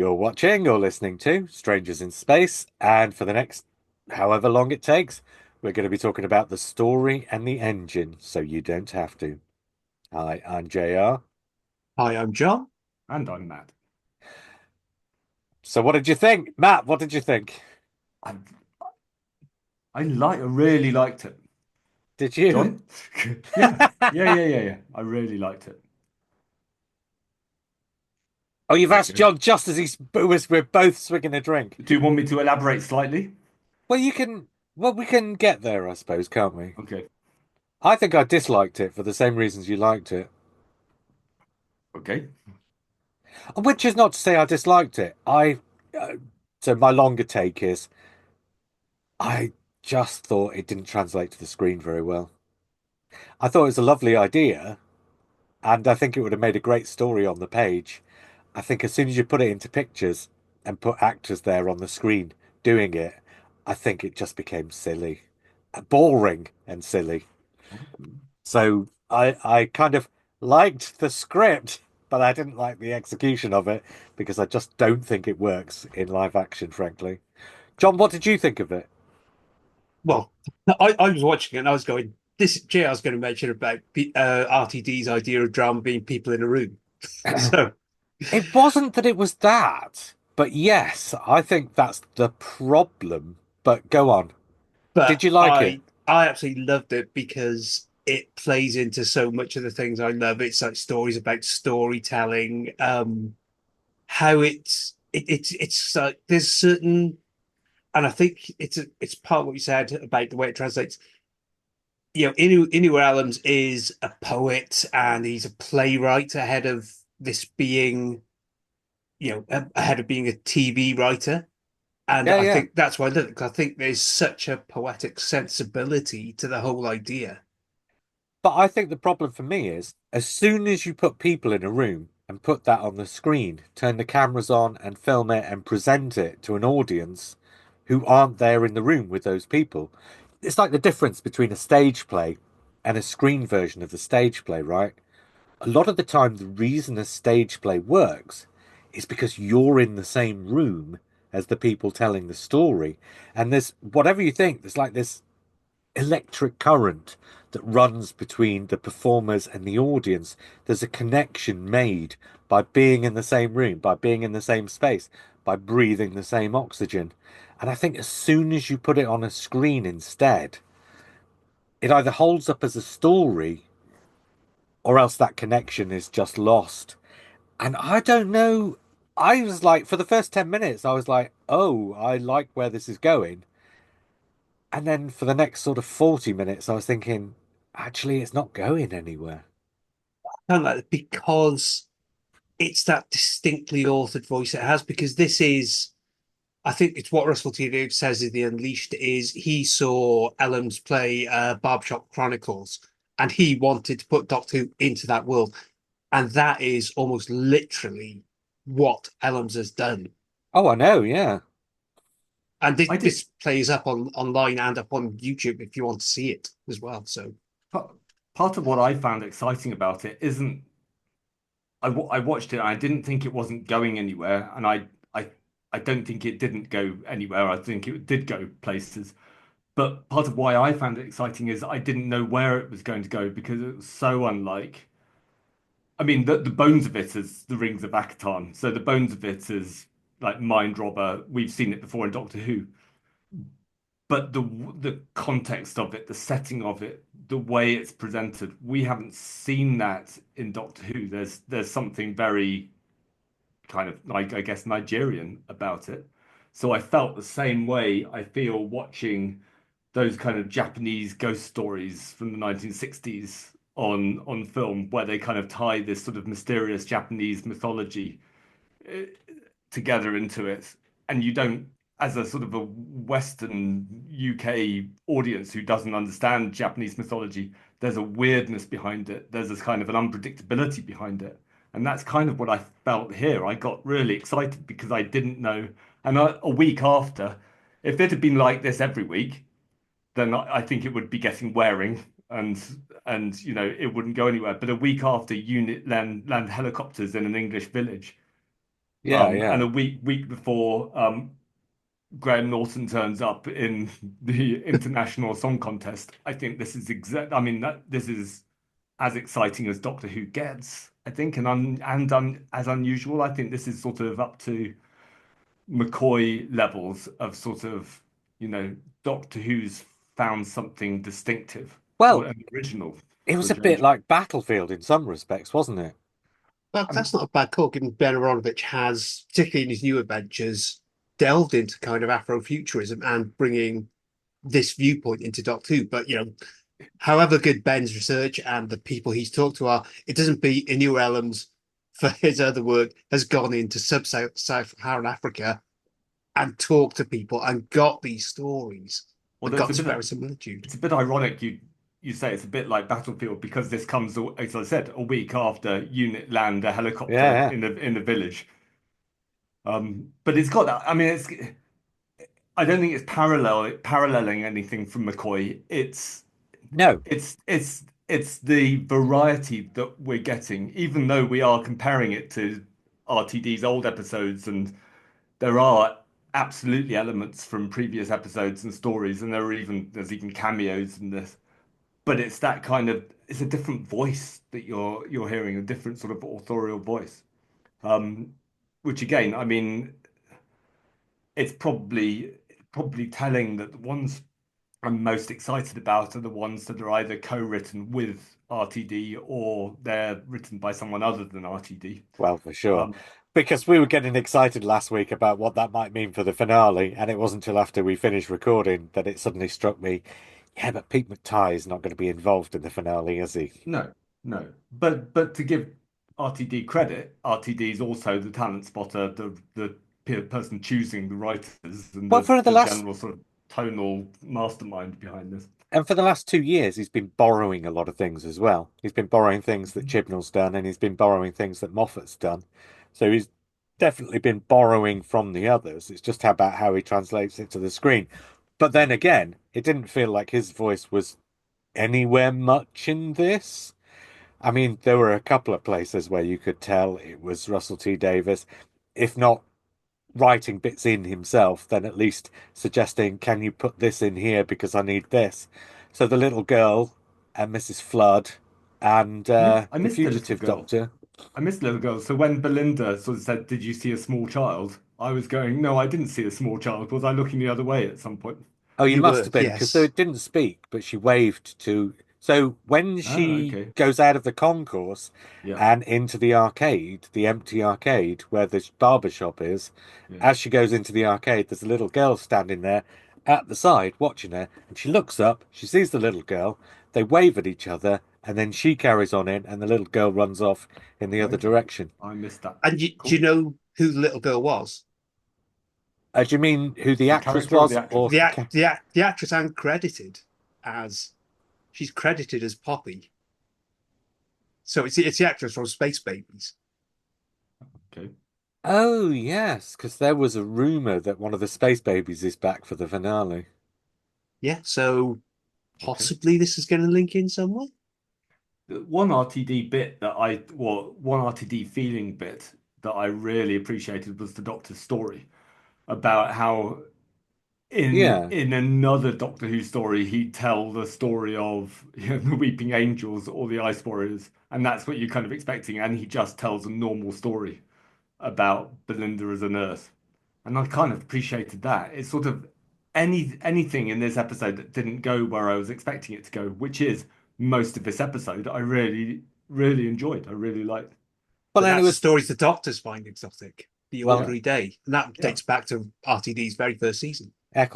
You're watching or listening to Strangers in Space, and for the next however long it takes, we're going to be talking about the story and the engine, so you don't have to. Hi, I'm JR. Hi, I'm John. And I'm Matt. So, what did you think, Matt? What did you think? I I really liked it. Did you? John? Yeah. I really liked it. Oh, you've There you asked go. John just as we're both swigging a drink. Do you want me to elaborate slightly? Well, you can. Well, we can get there, I suppose, can't we? Okay. I think I disliked it for the same reasons you liked it, Okay. which is not to say I disliked it. So my longer take is. I just thought it didn't translate to the screen very well. I thought it was a lovely idea, and I think it would have made a great story on the page. I think as soon as you put it into pictures and put actors there on the screen doing it, I think it just became silly, boring and silly. So I kind of liked the script, but I didn't like the execution of it because I just don't think it works in live action, frankly. John, what did you think of it? Well, I was watching it and I was going, this JR's going to mention about RTD's idea of drama being people in a room. So, It wasn't that it was that, but yes, I think that's the problem. But go on. but Did you like it? I absolutely loved it because it plays into so much of the things I love. It's like stories about storytelling, how it's like there's certain, and I think it's part of what you said about the way it translates. Inu Adams is a poet and he's a playwright ahead of this being, ahead of being a TV writer. And Yeah, I yeah. think that's why I love it, 'cause I think there's such a poetic sensibility to the whole idea. But I think the problem for me is as soon as you put people in a room and put that on the screen, turn the cameras on and film it and present it to an audience who aren't there in the room with those people, it's like the difference between a stage play and a screen version of the stage play, right? A lot of the time, the reason a stage play works is because you're in the same room as the people telling the story. And there's whatever you think, there's like this electric current that runs between the performers and the audience. There's a connection made by being in the same room, by being in the same space, by breathing the same oxygen. And I think as soon as you put it on a screen instead, it either holds up as a story or else that connection is just lost. And I don't know. I was like, for the first 10 minutes, I was like, oh, I like where this is going. And then for the next sort of 40 minutes, I was thinking, actually, it's not going anywhere. Kind of like because it's that distinctly authored voice it has, because this is, I think it's what Russell T Davies says in The Unleashed is he saw Ellam's play Barbershop Chronicles and he wanted to put Doctor Who into that world. And that is almost literally what Ellam's has done. Oh, I know, yeah. And I did this plays up online and up on YouTube if you want to see it as well. So part, part of what I found exciting about it isn't I watched it and I didn't think it wasn't going anywhere and I I don't think it didn't go anywhere. I think it did go places. But part of why I found it exciting is I didn't know where it was going to go because it was so unlike. I mean, the bones of it is the Rings of Akaton. So the bones of it is like Mind Robber. We've seen it before in Doctor Who. But the context of it, the setting of it, the way it's presented, we haven't seen that in Doctor Who. There's something very kind of like I guess Nigerian about it. So I felt the same way I feel watching those kind of Japanese ghost stories from the 1960s on film, where they kind of tie this sort of mysterious Japanese mythology uh, together into it, and you don't, as a sort of a Western UK audience who doesn't understand Japanese mythology, there's a weirdness behind it. There's this kind of an unpredictability behind it. And that's kind of what I felt here. I got really excited because I didn't know. And a week after, if it had been like this every week, then I think it would be getting wearing and it wouldn't go anywhere. But a week after, unit land helicopters in an English village, Yeah, And yeah. a week before Graham Norton turns up in the International Song Contest. I think this is exact. I mean, this is as exciting as Doctor Who gets. I think, as unusual. I think this is sort of up to McCoy levels of sort of, you know, Doctor Who's found something distinctive or Well, an original it for was a a bit change. like Battlefield in some respects, wasn't it? But I that's mean, not a bad call, given Ben Aronovich has, particularly in his new adventures, delved into kind of Afrofuturism and bringing this viewpoint into Doctor Who. But, however good Ben's research and the people he's talked to are, it doesn't beat Inu Ellam's, for his other work, has gone into sub-Saharan Africa and talked to people and got these stories and although got this verisimilitude. it's a bit ironic you say it's a bit like Battlefield because this comes, as I said, a week after Unit land a Yeah, helicopter yeah. in the village. But it's got that. I mean, I don't think it's paralleling anything from McCoy. No. It's the variety that we're getting, even though we are comparing it to RTD's old episodes, and there are absolutely elements from previous episodes and stories, and there's even cameos in this. But it's that kind of it's a different voice that you're hearing, a different sort of authorial voice. Um, which again, I mean, it's probably telling that the ones I'm most excited about are the ones that are either co-written with RTD or they're written by someone other than RTD. Well, for sure. Um, Because we were getting excited last week about what that might mean for the finale, and it wasn't until after we finished recording that it suddenly struck me, yeah, but Pete McTighe is not going to be involved in the finale, is he? no, no. But to give RTD credit, RTD is also the talent spotter, the person choosing the writers and Well, the general sort of tonal mastermind behind this. for the last 2 years, he's been borrowing a lot of things as well. He's been borrowing things that Chibnall's done, and he's been borrowing things that Moffat's done. So he's definitely been borrowing from the others. It's just about how he translates it to the screen. But then again, it didn't feel like his voice was anywhere much in this. I mean, there were a couple of places where you could tell it was Russell T Davies, if not writing bits in himself, then at least suggesting, can you put this in here because I need this? So the little girl and Mrs. Flood and I the missed the little fugitive girl. doctor. I missed Little Girl. So when Belinda sort of said, "Did you see a small child?" I was going, "No, I didn't see a small child." Was I looking the other way at some point? Oh, you You must were, have been, because though yes. it didn't speak, but she waved to. So when Oh, she okay. goes out of the concourse Yeah, and into the arcade, the empty arcade where the barber shop is, yeah. as she goes into the arcade, there's a little girl standing there at the side watching her. And she looks up, she sees the little girl, they wave at each other, and then she carries on in, and the little girl runs off in the other Okay. direction. I missed that. And do you Cool. know who the little girl was? Do you mean who the The actress character or was, the or actress? The actress and credited as she's credited as Poppy. So it's the actress from Space Babies. Okay. Oh, yes, because there was a rumor that one of the space babies is back for the finale. Yeah, so Okay. possibly this is going to link in somewhere. The one RTD bit that one RTD feeling bit that I really appreciated was the Doctor's story about how Yeah. in another Doctor Who story, he'd tell the story of the Weeping Angels or the Ice Warriors, and that's what you're kind of expecting. And he just tells a normal story about Belinda as a nurse, and I kind of appreciated that. It's sort of anything in this episode that didn't go where I was expecting it to go, which is most of this episode. I really enjoyed. I really liked. Well, But then it that's the was, stories the Doctors find exotic. The well, Yeah, Ordinary Day. And that yeah. dates back to RTD's very first season.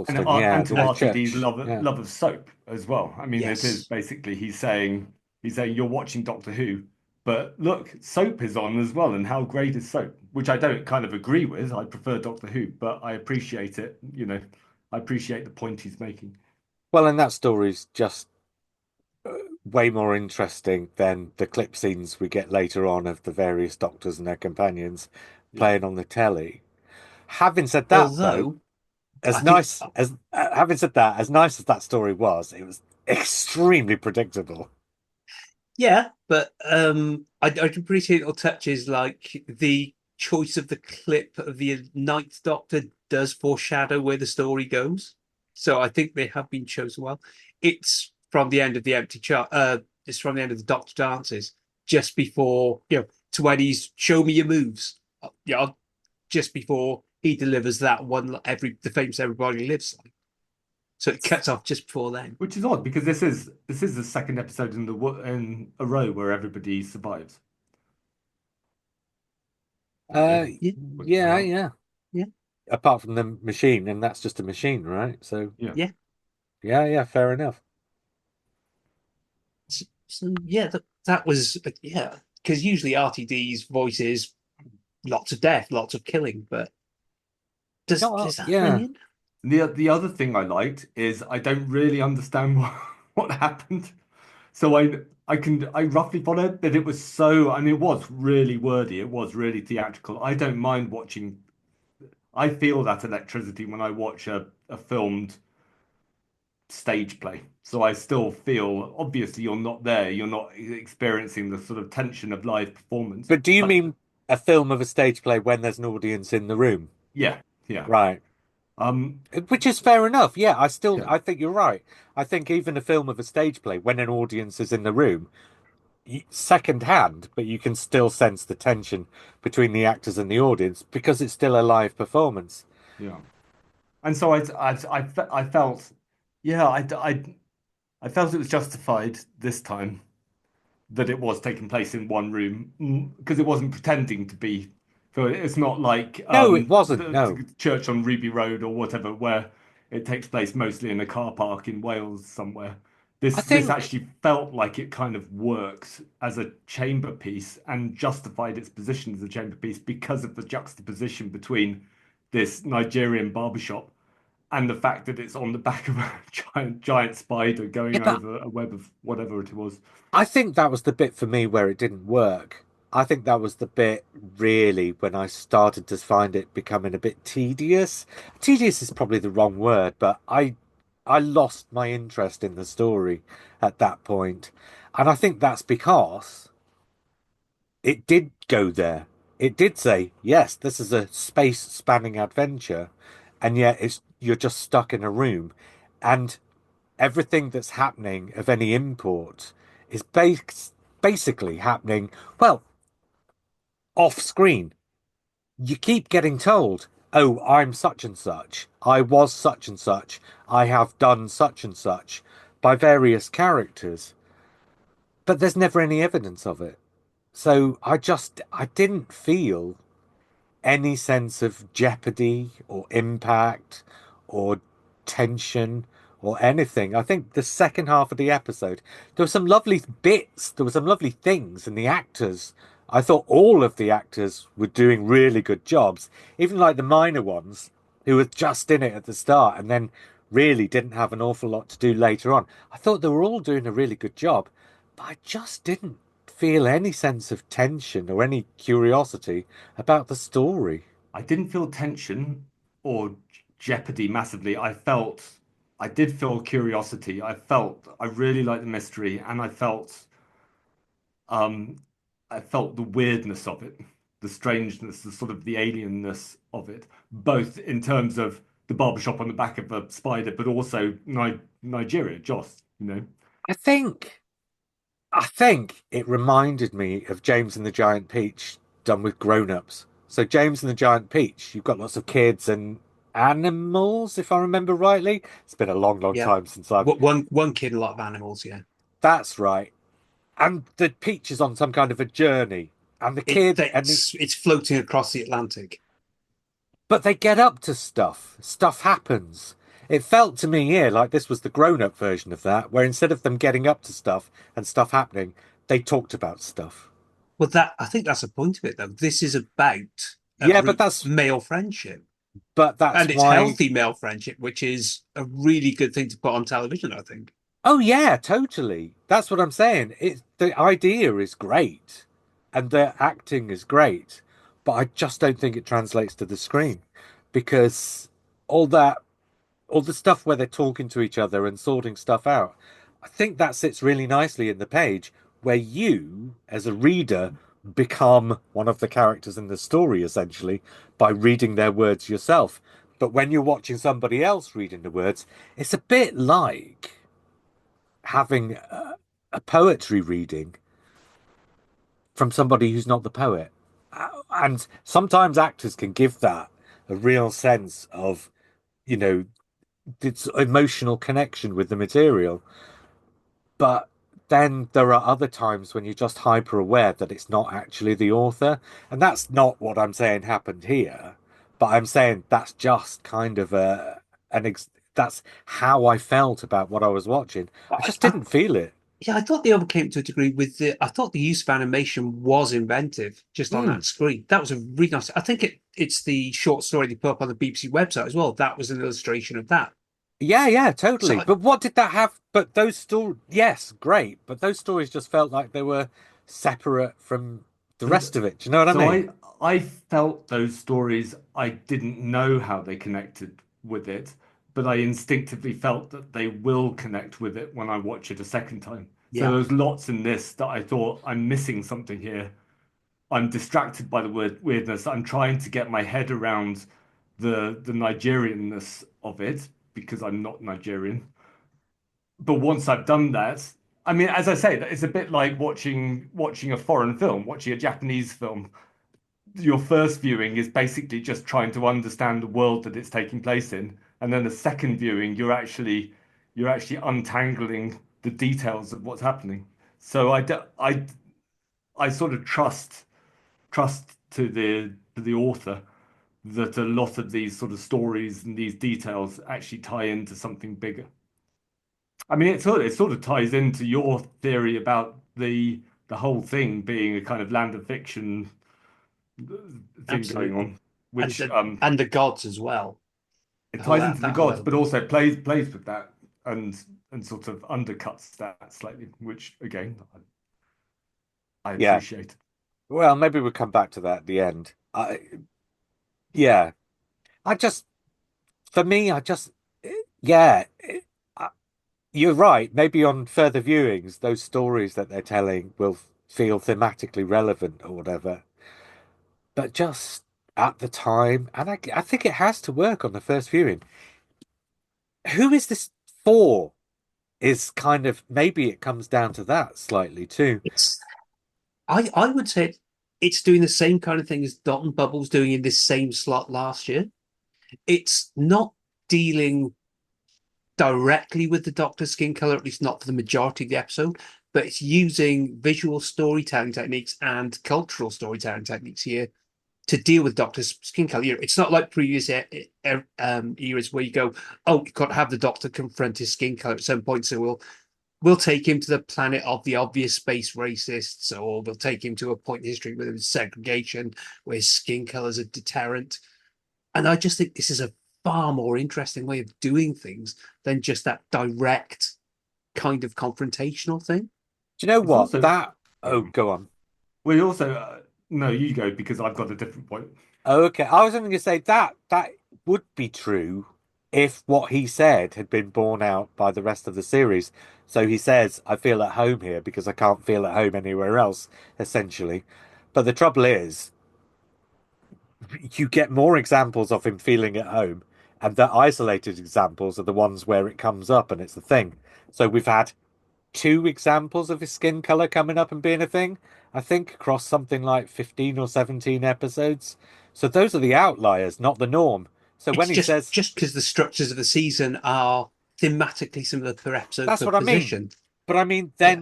And Eccleston, yeah, and to the And RTD's church. Yeah. love of soap as well. I mean, it is yes. basically he's saying you're watching Doctor Who, but look, soap is on as well, and how great is soap? Which I don't kind of agree with. I prefer Doctor Who, but I appreciate it. I appreciate the point he's making. Well, and that story's just way more interesting than the clip scenes we get later on of the various doctors and their companions Yeah. playing on the telly. Having said that, though, Although I think, as nice as that story was, it was extremely predictable. yeah, but I appreciate little touches like the choice of the clip of the Ninth Doctor does foreshadow where the story goes. So I think they have been chosen well. It's from the end of the empty chart. It's from the end of the Doctor dances, just before to when he's show me your moves. Yeah, just before he delivers that one the famous everybody lives line. So it cuts off just before then. Which is odd because this is the second episode in a row where everybody survives. You know, Uh, Yeah, which is yeah, odd. yeah. yeah, Apart from the machine, and that's just a machine, right? So Yeah. yeah. yeah, yeah, fair enough. So yeah, that was yeah. Because usually RTD's voice is lots of death, lots of killing, but does that bring Yeah. in? The other thing I liked is I don't really understand what happened. So I roughly followed that it was so, and it was really wordy, it was really theatrical. I don't mind watching. I feel that electricity when I watch a filmed stage play. So I still feel, obviously you're not there, you're not experiencing the sort of tension of live performance. But do you But mean a film of a stage play when there's an audience in the room? yeah, yeah. Right. Um, Which is fair enough. Yeah, yeah, I think you're right. I think even a film of a stage play, when an audience is in the room, second hand, but you can still sense the tension between the actors and the audience because it's still a live performance. yeah. And so I felt, yeah, I felt it was justified this time that it was taking place in one room because it wasn't pretending to be. So it's not like No, it wasn't. No. the church on Ruby Road or whatever, where it takes place mostly in a car park in Wales somewhere. I This think, actually felt like it kind of worked as a chamber piece and justified its position as a chamber piece because of the juxtaposition between this Nigerian barbershop and the fact that it's on the back of a giant spider yeah, going but over a web of whatever it was. I think that was the bit for me where it didn't work. I think that was the bit really when I started to find it becoming a bit tedious. Tedious is probably the wrong word, but I lost my interest in the story at that point. And I think that's because it did go there. It did say, yes, this is a space spanning adventure, and yet it's you're just stuck in a room. And everything that's happening of any import is basically happening, well, off screen. You keep getting told, oh, I'm such and such, I was such and such, I have done such and such by various characters, but there's never any evidence of it. So I didn't feel any sense of jeopardy or impact or tension or anything. I think the second half of the episode, there were some lovely bits, there were some lovely things, and the actors, I thought all of the actors were doing really good jobs, even like the minor ones who were just in it at the start and then really didn't have an awful lot to do later on. I thought they were all doing a really good job, but I just didn't feel any sense of tension or any curiosity about the story. I didn't feel tension or jeopardy massively. I did feel curiosity. I really liked the mystery, and um, I felt the weirdness of it, the strangeness, the sort of the alienness of it, both in terms of the barbershop on the back of a spider, but also Nigeria, Joss, you know. I think I think it reminded me of James and the Giant Peach done with grown-ups. So James and the Giant Peach, you've got lots of kids and animals, if I remember rightly. It's been a long, long Yeah, time since I've. one kid, a lot of animals. Yeah, That's right. And the Peach is on some kind of a journey, and the kid and the it's floating across the Atlantic. but they get up to stuff. Stuff happens. It felt to me here like this was the grown-up version of that, where instead of them getting up to stuff and stuff happening, they talked about stuff. Well, that I think that's the point of it, though. This is about Yeah, but male friendship, that's and it's why. healthy male friendship, which is a really good thing to put on television. I think. Oh yeah, totally. That's what I'm saying. It's the idea is great and the acting is great, but I just don't think it translates to the screen because all that all the stuff where they're talking to each other and sorting stuff out, I think that sits really nicely in the page where you, as a reader, become one of the characters in the story essentially by reading their words yourself. But when you're watching somebody else reading the words, it's a bit like having a poetry reading from somebody who's not the poet. And sometimes actors can give that a real sense of, you know, its emotional connection with the material. But then there are other times when you're just hyper aware that it's not actually the author. And that's not what I'm saying happened here. But I'm saying that's just kind of that's how I felt about what I was watching. I I, just I, didn't feel it. yeah, I thought they overcame to a degree with the. I thought the use of animation was inventive just on Hmm. that screen. That was a really nice. I think it's the short story they put up on the BBC website as well. That was an illustration of that. Yeah, yeah, So totally. But what did that have? But those stories, yes, great. But those stories just felt like they were separate from the So, rest of it. Do you know what I so mean? I felt those stories. I didn't know how they connected with it, but I instinctively felt that they will connect with it when I watch it a second time. So yeah, there's lots in this that I thought I'm missing something here. I'm distracted by the word weirdness. I'm trying to get my head around the Nigerianness of it because I'm not Nigerian. But once I've done that, I mean, as I say, it's a bit like watching a foreign film, watching a Japanese film. Your first viewing is basically just trying to understand the world that it's taking place in, and then the second viewing, you're actually untangling the details of what's happening. So I sort of trust to the author that a lot of these sort of stories and these details actually tie into something bigger. I mean, it sort of ties into your theory about the whole thing being a kind of land of fiction thing going absolutely. on, And which the gods as well. it The whole ties that into the that whole gods, but element. also plays with that and and sort of undercuts that slightly, which again I Yeah. appreciate. Well, maybe we'll come back to that at the end. Yeah. I just, for me, yeah, I- you're right. Maybe on further viewings, those stories that they're telling will feel thematically relevant or whatever. But just at the time, and I think it has to work on the first viewing. Who is this for? Is kind of maybe it comes down to that slightly too. It's I would say it's doing the same kind of thing as Dot and Bubbles doing in this same slot last year. It's not dealing directly with the Doctor's skin color, at least not for the majority of the episode, but it's using visual storytelling techniques and cultural storytelling techniques here to deal with Doctor's skin color. It's not like previous eras where you go, oh, you got to have the Doctor confront his skin color at some point, so we'll take him to the planet of the obvious space racists, or we'll take him to a point in history where there's segregation, where skin color is a deterrent. And I just think this is a far more interesting way of doing things than just that direct kind of confrontational thing. Do you know It's what? also That, oh, go on. we also no, you go because I've got a different point. Oh, okay. I was only going to say that would be true if what he said had been borne out by the rest of the series. So he says, I feel at home here because I can't feel at home anywhere else, essentially. But the trouble is, you get more examples of him feeling at home, and the isolated examples are the ones where it comes up and it's the thing. So we've had two examples of his skin color coming up and being a thing, I think, across something like 15 or 17 episodes. So those are the outliers, not the norm. So when It's he says, just because the structures of the season are thematically similar per episode that's per what I mean. position. But I mean, Yeah.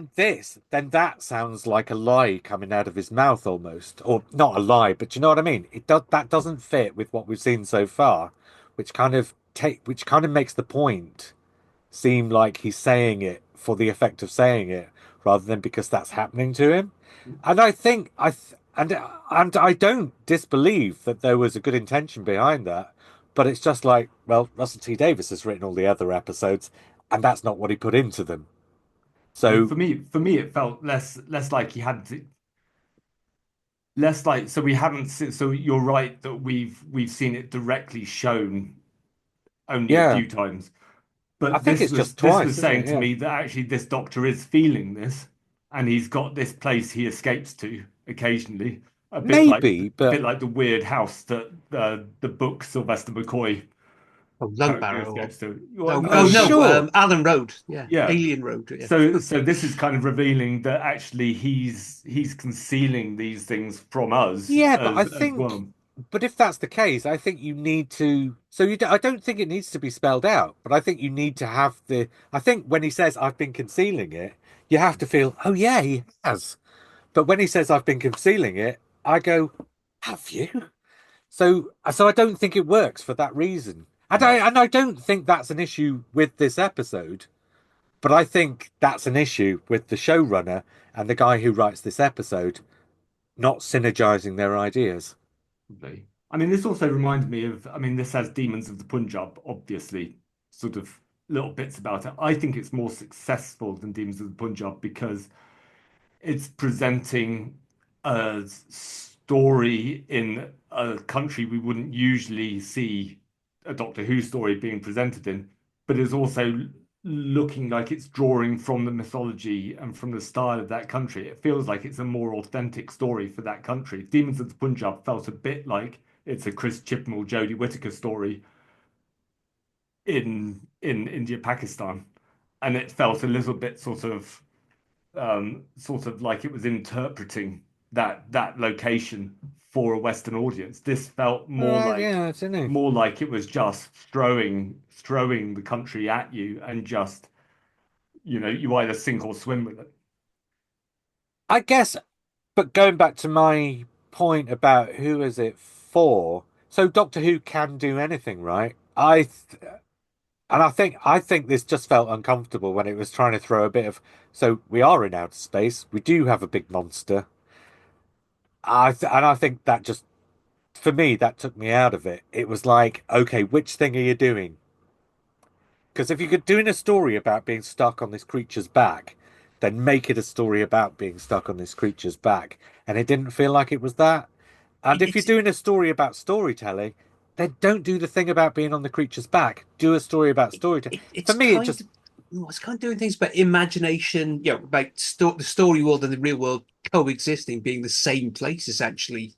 then that sounds like a lie coming out of his mouth almost. Or not a lie, but you know what I mean? That doesn't fit with what we've seen so far, which kind of makes the point seem like he's saying it for the effect of saying it rather than because that's happening to him. And I think I th and I don't disbelieve that there was a good intention behind that, but it's just like, well, Russell T Davies has written all the other episodes, and that's not what he put into them. I mean, So for me, it felt less like he had to, less like so we haven't seen, so you're right that we've seen it directly shown only a yeah, few times. I But think this it's was just this twice, was isn't saying it? to Yeah. me that actually this doctor is feeling this, and he's got this place he escapes to, occasionally, Maybe, a but bit like the weird house that the book Sylvester McCoy Oh, Lung character Barrow. escapes to. Well, No, oh oh no, no, sure. Alan Road. Yeah, yeah. Alien Road. Yeah. So this is kind of revealing that actually he's concealing these things from us Yeah, but I as think, well. but if that's the case, I think you need to. So I don't think it needs to be spelled out, but I think you need to have the. I think when he says I've been concealing it, you have to feel, oh yeah, he has. But when he says I've been concealing it, I go, have you? So I don't think it works for that reason. And I don't think that's an issue with this episode, but I think that's an issue with the showrunner and the guy who writes this episode not synergizing their ideas. Probably. I mean, this also reminds me of, I mean, this has Demons of the Punjab, obviously, sort of little bits about it. I think it's more successful than Demons of the Punjab because it's presenting a story in a country we wouldn't usually see a Doctor Who story being presented in, but is also looking like it's drawing from the mythology and from the style of that country. It feels like it's a more authentic story for that country. Demons of the Punjab felt a bit like it's a Chris Chibnall, Jodie Whittaker story in India, Pakistan, and it felt a little bit sort of like it was interpreting that location for a Western audience. This felt Yeah, I don't know. more like it was just throwing the country at you and just you either sink or swim with it. I guess, but going back to my point about who is it for? So Doctor Who can do anything, right? And I think this just felt uncomfortable when it was trying to throw a bit of. So we are in outer space. We do have a big monster. And I think that just for me that took me out of it. It was like, okay, which thing are you doing? Because if you're doing a story about being stuck on this creature's back, then make it a story about being stuck on this creature's back. And it didn't feel like it was that. And if you're It's doing a story about storytelling, then don't do the thing about being on the creature's back. Do a story about storytelling. For it's me, it kind just of it's kind of doing things about imagination, about the story world and the real world coexisting, being the same place essentially.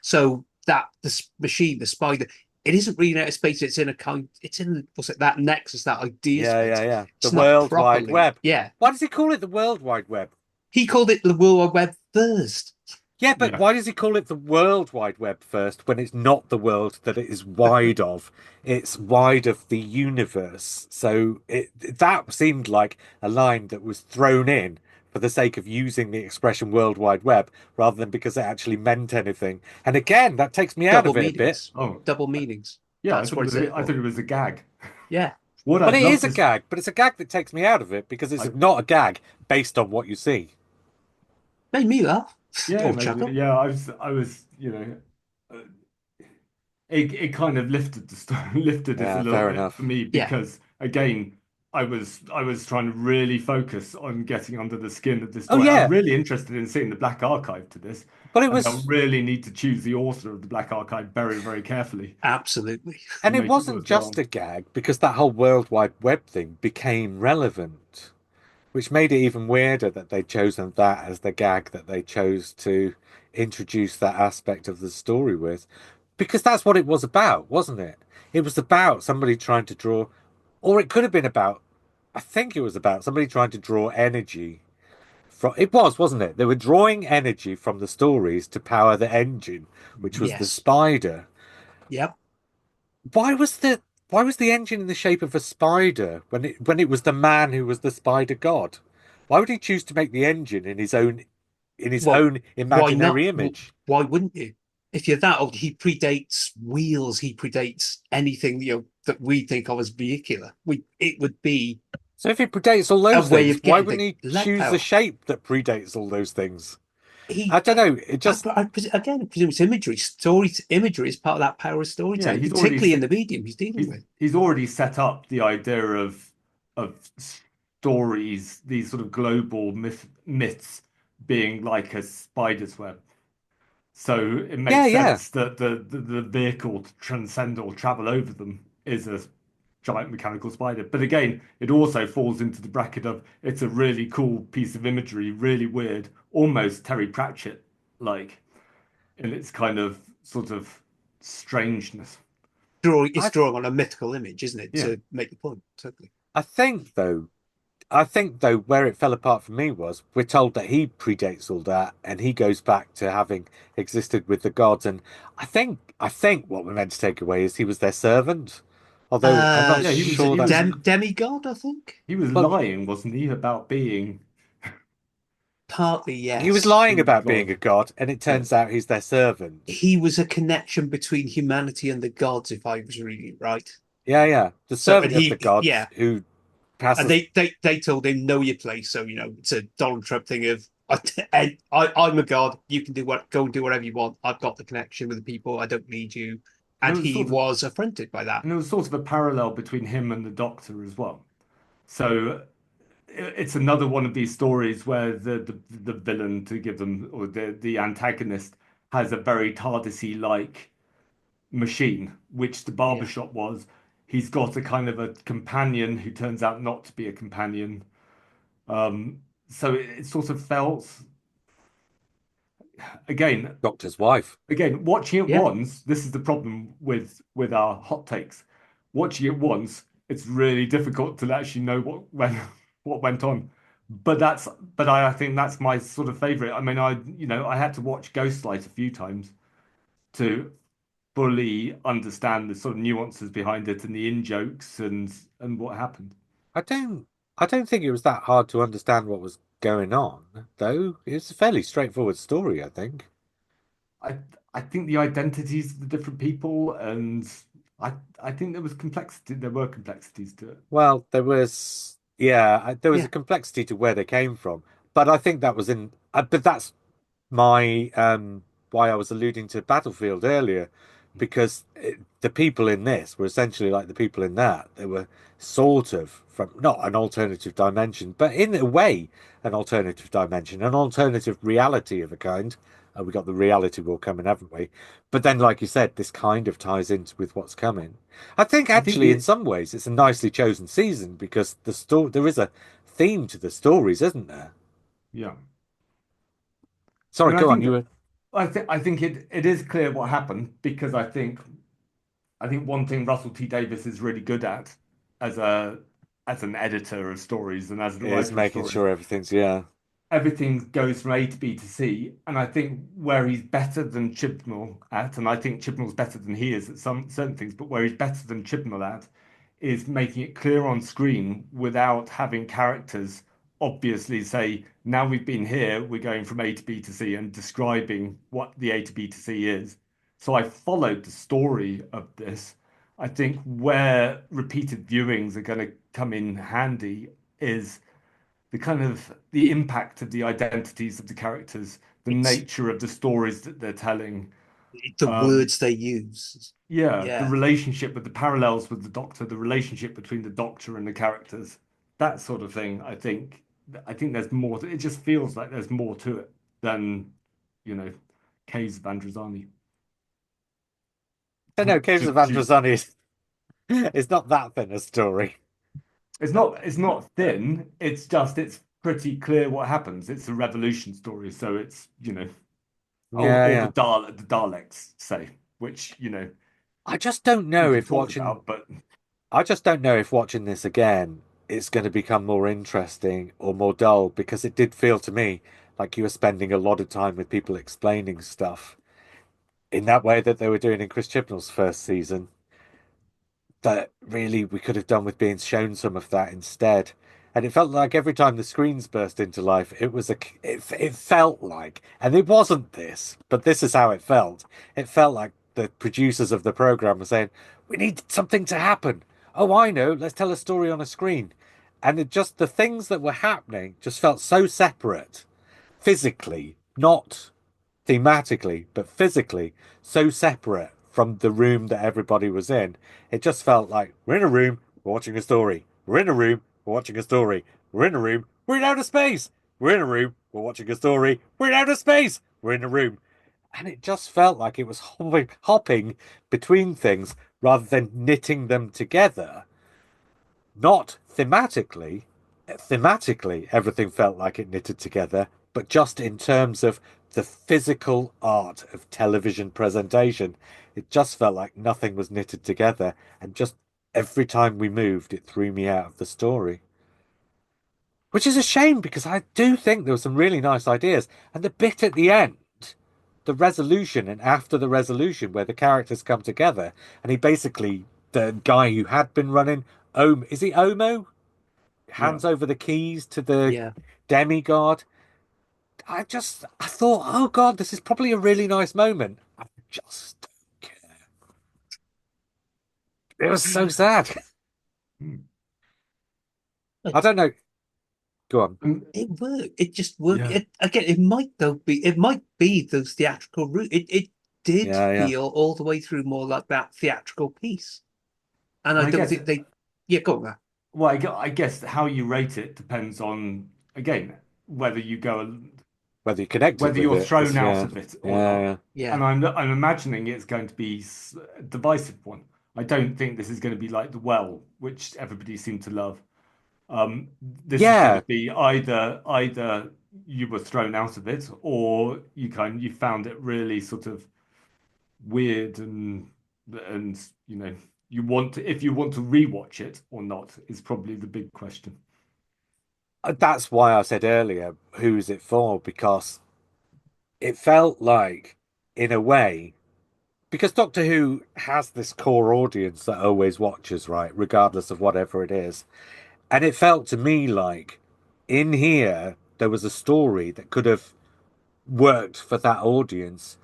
So that this machine, the spider, it isn't really in outer space. It's in what's it that nexus, that idea yeah, space. yeah, yeah. The It's not World Wide properly. Web. Yeah, Why does he call it the World Wide Web? he called it the World Wide Web first. Yeah, but Yeah. why does he call it the World Wide Web first when it's not the world that it is wide of? It's wide of the universe. So that seemed like a line that was thrown in for the sake of using the expression World Wide Web rather than because it actually meant anything. And again, that takes me out Double of it a bit. meanings. Oh, Double meanings. yeah. That's what it's there I for. thought it was a gag. Yeah. What But I'd it love is a to, gag, but it's a gag that takes me out of it because it's I not a gag based on what you see. Made me laugh yeah, or it made me, chuckle. yeah. I was, uh, it kind of lifted it a Yeah, little fair bit for enough. me Yeah. because again I was trying to really focus on getting under the skin of this Oh story. I'm yeah, really interested in seeing the Black Archive to this, but it and they'll was. really need to choose the author of the Black Archive very, very carefully Absolutely. to And it make it wasn't just worthwhile. a gag because that whole World Wide Web thing became relevant, which made it even weirder that they'd chosen that as the gag that they chose to introduce that aspect of the story with. Because that's what it was about, wasn't it? It was about somebody trying to draw, or it could have been about, I think it was about somebody trying to draw energy from, it was, wasn't it? They were drawing energy from the stories to power the engine, which was the Yes. spider. Yep. Why was the why was the engine in the shape of a spider when it was the man who was the spider god? Why would he choose to make the engine in his Well, own why not? imaginary image? Why wouldn't you? If you're that old, he predates wheels. He predates anything that we think of as vehicular. It would be So if he predates all a those way things, of why getting wouldn't the he leg choose the power. shape that predates all those things? I He, don't know. It just again, I presume it's imagery. Story imagery is part of that power of Yeah, storytelling, particularly in the medium he's dealing with. he's already set up the idea of stories, these sort of global myths being like a spider's web. So it yeah, makes yeah. sense that the vehicle to transcend or travel over them is a giant mechanical spider. But again, it also falls into the bracket of it's a really cool piece of imagery, really weird, almost Terry Pratchett like in its kind of sort of strangeness. It's I drawing on a mythical image, isn't it, Yeah. to make the point? Totally. I think though, where it fell apart for me was we're told that he predates all that and he goes back to having existed with the gods. And I think what we're meant to take away is he was their servant. Although I'm not Yeah, sure that's Demigod, I think. he was well, lying, wasn't he, about being Partly, he was yes. lying being a about being a god. god, and it Yeah. turns out he's their servant. He was a connection between humanity and the gods, if I was reading it right. Yeah, yeah. The So, and servant of the gods yeah, who and passes. they told him know your place. So it's a Donald Trump thing of I'm a god. You can go and do whatever you want. I've got the connection with the people. I don't need you. And it And was he sort of was affronted by that. and there was sort of a parallel between him and the Doctor as well. So it's another one of these stories where the villain, to give them, or the antagonist, has a very TARDIS-y like machine, which the Yeah, barbershop was. He's got a kind of a companion who turns out not to be a companion. Um, so it sort of felt again, Doctor's wife. watching it yeah. once. This is the problem with our hot takes. Watching it once, it's really difficult to actually know what went on. But I think that's my sort of favorite. I mean, I had to watch Ghostlight a few times to fully understand the sort of nuances behind it and the in jokes and what happened. I don't I don't think it was that hard to understand what was going on, though. It's a fairly straightforward story, I think. I I think the identities of the different people and I I think there was complexity. There were complexities to it. Well, there was a Yeah. complexity to where they came from, but I think that was but that's my why I was alluding to Battlefield earlier, because the people in this were essentially like the people in that. They were sort of from not an alternative dimension, but in a way, an alternative dimension, an alternative reality of a kind. We got the reality war coming, haven't we? But then, like you said, this kind of ties into with what's coming. I think I think actually, in the some ways, it's a nicely chosen season because there is a theme to the stories, isn't there? yeah. I Sorry, mean, go on. You were I think it is clear what happened because I think one thing Russell T Davies is really good at as a as an editor of stories and as a is writer of making stories, sure everything's yeah. everything goes from A to B to C. And I think where he's better than Chibnall at, and I think Chibnall's better than he is at some certain things, but where he's better than Chibnall at is making it clear on screen without having characters obviously say, now we've been here, we're going from A to B to C and describing what the A to B to C is. So I followed the story of this. I think where repeated viewings are going to come in handy is the kind of the impact of the identities of the characters, the It's nature of the stories that they're telling. the Um, words they use. yeah, the Yeah. relationship with the parallels with the Doctor, the relationship between the Doctor and the characters, that sort of thing. I think there's more. It just feels like there's more to it than, you know, Caves of Androzani. I know Caves of Just to, Androzani is not that thin a story. it's not thin. It's just it's pretty clear what happens. It's a revolution story, so it's Yeah, all yeah. The Daleks say, which I just don't we know can if talk watching about, but I just don't know if watching this again it's going to become more interesting or more dull because it did feel to me like you were spending a lot of time with people explaining stuff in that way that they were doing in Chris Chibnall's first season. That really we could have done with being shown some of that instead. And it felt like every time the screens burst into life, it felt like, and it wasn't this, but this is how it felt. It felt like the producers of the program were saying, "We need something to happen. Oh, I know. Let's tell a story on a screen." And the things that were happening just felt so separate physically, not thematically, but physically, so separate from the room that everybody was in. It just felt like we're in a room, we're watching a story. We're in a room, we're watching a story. We're in a room, we're in outer space. We're in a room, we're watching a story. We're in outer space. We're in a room. And it just felt like it was hopping between things rather than knitting them together. not thematically. Thematically, everything felt like it knitted together, but just in terms of the physical art of television presentation, it just felt like nothing was knitted together. And just every time we moved, it threw me out of the story. Which is a shame because I do think there were some really nice ideas. And the bit at the end, the resolution and after the resolution, where the characters come together, and he basically, the guy who had been running, is he Omo? Yeah. Hands over the keys to the Yeah. demigod. I thought, oh God, this is probably a really nice moment. I just don't care. It was so sad. Mm. I don't know. Go on. It worked. It just worked. Yeah. It, again, it might be those theatrical route. It did Yeah, yeah. feel all the way through more like that theatrical piece. And And I I don't guess, think they, yeah, go on there. well, I guess how you rate it depends on, again, whether you go, Whether you connected whether with you're it. thrown out Yeah, of it or yeah, not. yeah. Yeah. And I'm imagining it's going to be a divisive one. I don't think this is going to be like The Well, which everybody seemed to love. Um, this is going to Yeah, be either you were thrown out of it or you found it really sort of weird and you want to, if you want to rewatch it or not is probably the big question. that's why I said earlier, who's it for? Because it felt like, in a way, because Doctor Who has this core audience that always watches, right, regardless of whatever it is. And it felt to me like in here, there was a story that could have worked for that audience,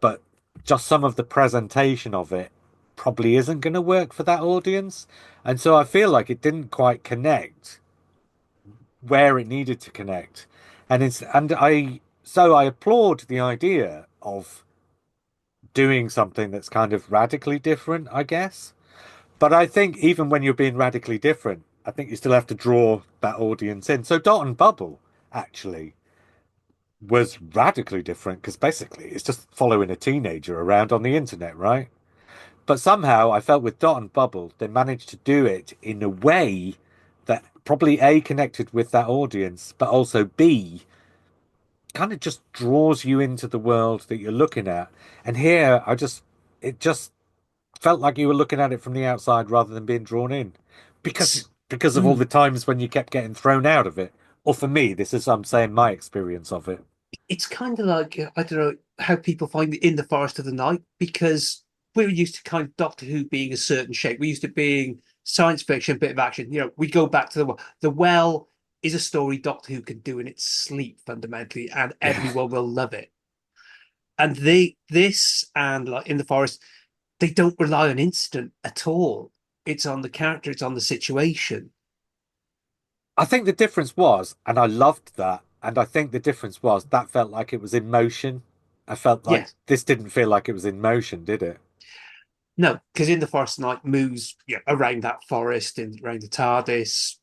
but just some of the presentation of it probably isn't going to work for that audience. And so I feel like it didn't quite connect where it needed to connect. And I applaud the idea of doing something that's kind of radically different, I guess. But I think even when you're being radically different, I think you still have to draw that audience in. So Dot and Bubble actually was radically different because basically it's just following a teenager around on the internet, right? But somehow I felt with Dot and Bubble, they managed to do it in a way that probably A, connected with that audience, but also B, kind of just draws you into the world that you're looking at. And here, it just felt like you were looking at it from the outside rather than being drawn in because It's because of all the mm, times when you kept getting thrown out of it. Or for me, this is I'm saying my experience of it. it's kind of like I don't know how people find it in the Forest of the Night because we're used to kind of Doctor Who being a certain shape. We're used to being science fiction, bit of action. We go back to the Well is a story Doctor Who can do in its sleep fundamentally, and Yeah. everyone will love it. And this and like in the Forest, they don't rely on incident at all. It's on the character, it's on the situation. I think the difference was, and I loved that, and I think the difference was that felt like it was in motion. I felt like Yes, this didn't feel like it was in motion, did it? no, because in the Forest Night moves around that forest and around the TARDIS,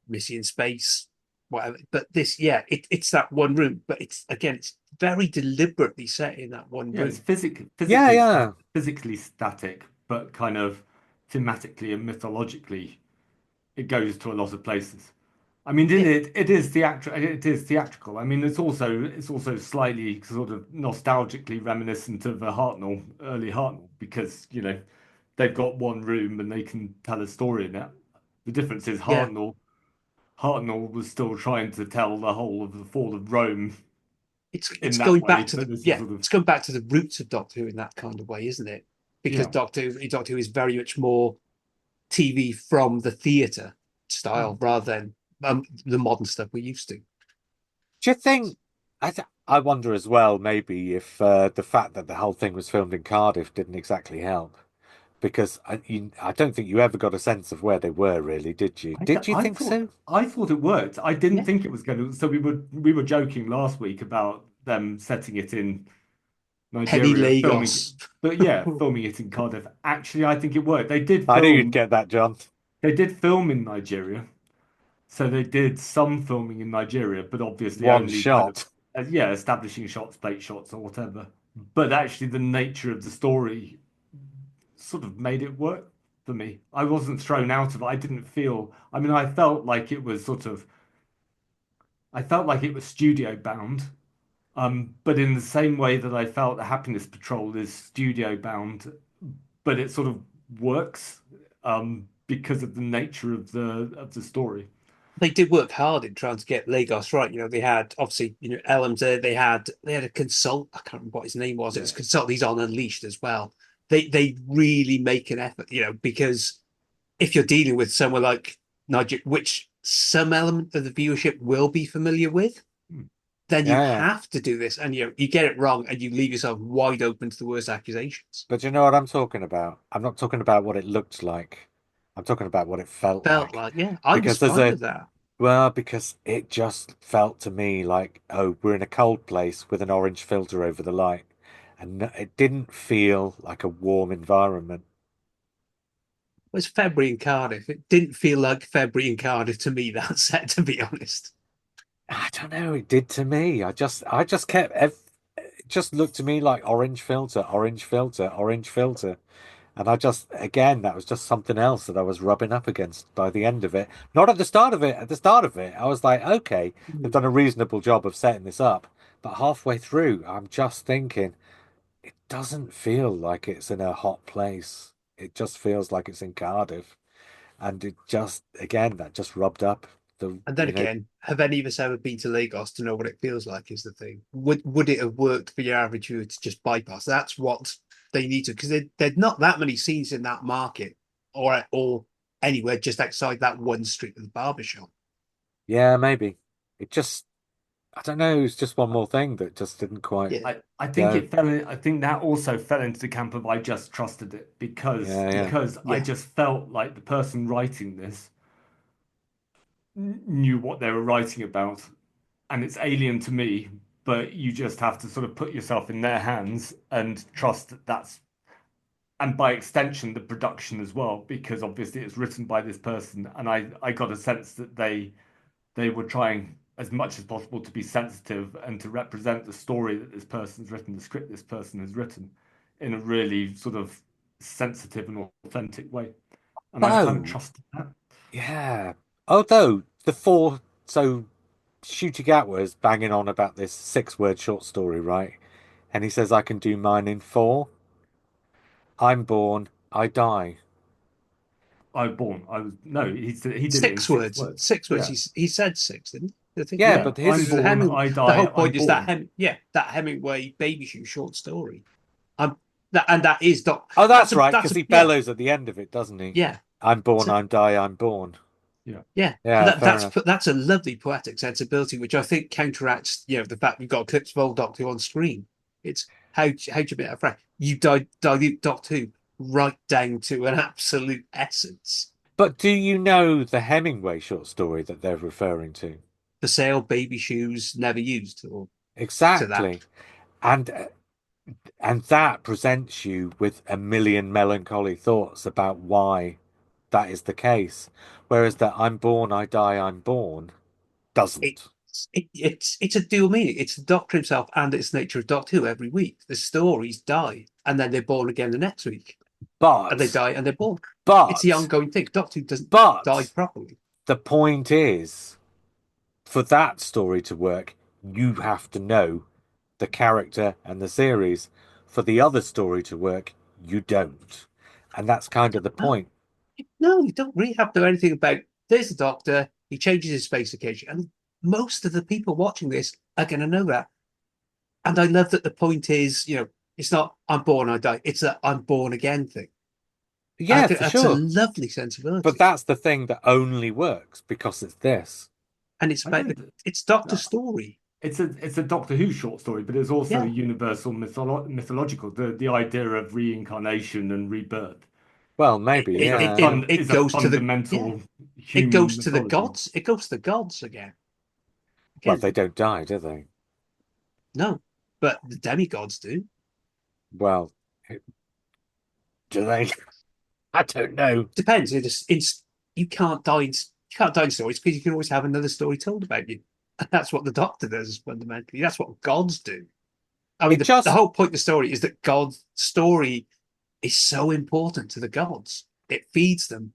Missy in space, whatever. But this, it's that one room, but it's very deliberately set in that one Yeah, it's room. Yeah, yeah. physically static, but kind of thematically and mythologically, it goes to a lot of places. I mean, Yeah, it is theatrical. It is theatrical. I mean, it's also slightly sort of nostalgically reminiscent of a Hartnell, early Hartnell, because they've got one room and they can tell a story in it. The difference is yeah. Hartnell was still trying to tell the whole of the fall of Rome It's in it's that going way, back to but this is sort of it's going back to the roots of Doctor Who in that kind of way, isn't it? Because yeah. Doctor Who is very much more TV from the theatre style Mm. rather than the modern stuff we're used to. Do you think? I wonder as well, maybe if the fact that the whole thing was filmed in Cardiff didn't exactly help, because I don't think you ever got a sense of where they were really, did you? Did you think so? I thought it worked. I didn't Yeah, think it was going to. So we were joking last week about them setting it in Penny Nigeria, Lagos. but yeah, filming it in Cardiff. Actually, I think it worked. I knew you'd get that, John. They did film in Nigeria, so they did some filming in Nigeria, but obviously One only kind of shot. yeah, establishing shots, plate shots, or whatever. But actually, the nature of the story sort of made it work. for me. I wasn't thrown out of it. I didn't feel, I mean, I felt like it was sort of, I felt like it was studio bound. But in the same way that I felt Happiness Patrol is studio bound, but it sort of works because of the nature of the story. They did work hard in trying to get Lagos right. They had obviously, Elms there. They had a consult. I can't remember what his name was. It Yeah. was consult. He's on Unleashed as well. They really make an effort, because if you're dealing with somewhere like Nigeria, which some element of the viewership will be familiar with, Hmm. then you Yeah, yeah. have to do this, and you get it wrong, and you leave yourself wide open to the worst accusations. But you know what I'm talking about? I'm not talking about what it looked like. I'm talking about what it felt Felt like. like, yeah, I was Because there's fine a, with that. well, because it just felt to me like, oh, we're in a cold place with an orange filter over the light. And it didn't feel like a warm environment. It was February in Cardiff. It didn't feel like February in Cardiff to me, that set, to be honest. I don't know, it did to me. I just kept, it just looked to me like orange filter, orange filter, orange filter. And again, that was just something else that I was rubbing up against by the end of it. Not at the start of it. At the start of it, I was like, okay, they've done a reasonable job of setting this up. But halfway through, I'm just thinking, it doesn't feel like it's in a hot place. It just feels like it's in Cardiff. And it just, again, that just rubbed up the, And then again, have any of us ever been to Lagos to know what it feels like? Is the thing. Would it have worked for your average viewer to just bypass? That's what they need to, because there's not that many scenes in that market or anywhere just outside that one street of the barber shop. yeah, maybe. It just, I don't know, it's just one more thing that just didn't quite Yeah, I think go. it fell in, I think that also fell into the camp of I just trusted it Yeah, yeah. because I yeah. just felt like the person writing this knew what they were writing about, and it's alien to me, but you just have to sort of put yourself in their hands and trust that that's, and by extension the production as well, because obviously it's written by this person, and I got a sense that they were trying as much as possible to be sensitive and to represent the story that this person's written, the script this person has written, in a really sort of sensitive and authentic way. And I kind of Oh, trusted that. yeah. Although so Shooty Gat was banging on about this 6-word short story, right? And he says, I can do mine in 4. I'm born, I die. I was born. I was no. He did it in Six six words. words. 6 words. Yeah, He said six, didn't he? I think, Yeah, yeah. yeah. but This I'm is the born. Heming. I The die. whole I'm point is that born. that Hemingway baby shoe short story. That is doc. Oh, that's right, That's because a he yeah, bellows at the end of it, doesn't he? yeah. I'm born, So I'm die, I'm born. Yeah. yeah, and Yeah, fair enough. that's a lovely poetic sensibility, which I think counteracts, the fact we've got clips of old Doctor Who on screen. It's how do you make that fresh? You dilute Doctor Who right down to an absolute essence. But do you know the Hemingway short story that they're referring to? For sale, baby shoes never used, or to that. Exactly. And and that presents you with a million melancholy thoughts about why that is the case. Whereas that I'm born, I die, I'm born It, doesn't. it's a dual meaning. It's the Doctor himself and it's nature of Doctor Who every week. The stories die and then they're born again the next week. And they But, die and they're born. It's the but, ongoing thing. Doctor Who doesn't die but properly. the point is, for that story to work, you have to know the character and the series. For the other story to work, you don't. And that's kind of the No, point. no, you don't really have to know anything about there's the Doctor, he changes his face occasionally. And most of the people watching this are going to know that. And I love that the point is, it's not I'm born, I die. It's a I'm born again thing. And I Yeah, think for that's a sure. lovely But sensibility. that's the thing that only works because it's this. And it's I about don't. it's Doctor's uh, story. It's a Doctor Who short story, but it's also Yeah. universal mythological. The idea of reincarnation and rebirth Well, It maybe, it it, yeah, it, yeah. it is a goes to the yeah, fundamental it human goes to the mythology. gods. It goes to the gods again. Well, Again, they don't die, do they? no. But the demigods do. Well, do they? I don't know. Depends. You can't die in stories because you can always have another story told about you. And that's what the Doctor does fundamentally. That's what gods do. I mean, It the just, whole point of the story is that God's story is so important to the gods. it feeds them.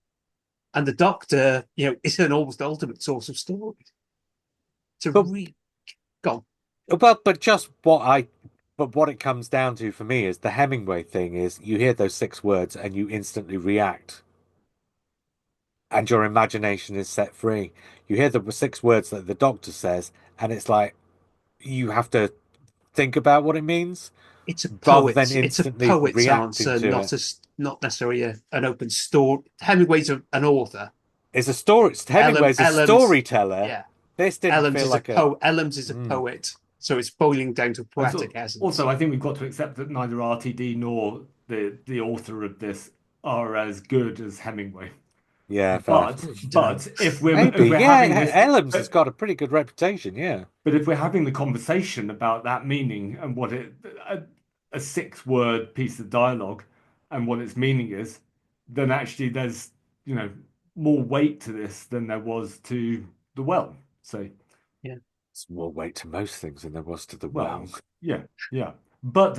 And the Doctor, is an almost ultimate source of stories. It's a But really gone. but just but what it comes down to for me is the Hemingway thing is you hear those six words and you instantly react, and your imagination is set free. You hear the six words that the doctor says, and it's like you have to think about what it means It's a rather than poet's. It's a instantly poet's reacting answer, to it. not necessarily an open story. Hemingway's an author. It's a story. Hemingway's a Ellen's, storyteller. yeah. This didn't feel like a. Ellen's is a Mm, poet, so it's boiling down to And poetic so, also, essence. I think we've got to accept that neither RTD nor the author of this are as good as Hemingway. yeah, fair. Dunno. But if Maybe. we're Yeah, having this, Elms has got a pretty good reputation. Yeah. but if we're having the conversation about that meaning and what a six-word piece of dialogue and what its meaning is, then actually there's, you know, more weight to this than there was to the well. So, Yeah. It's more weight to most things than there was to the well. well, yeah, yeah. But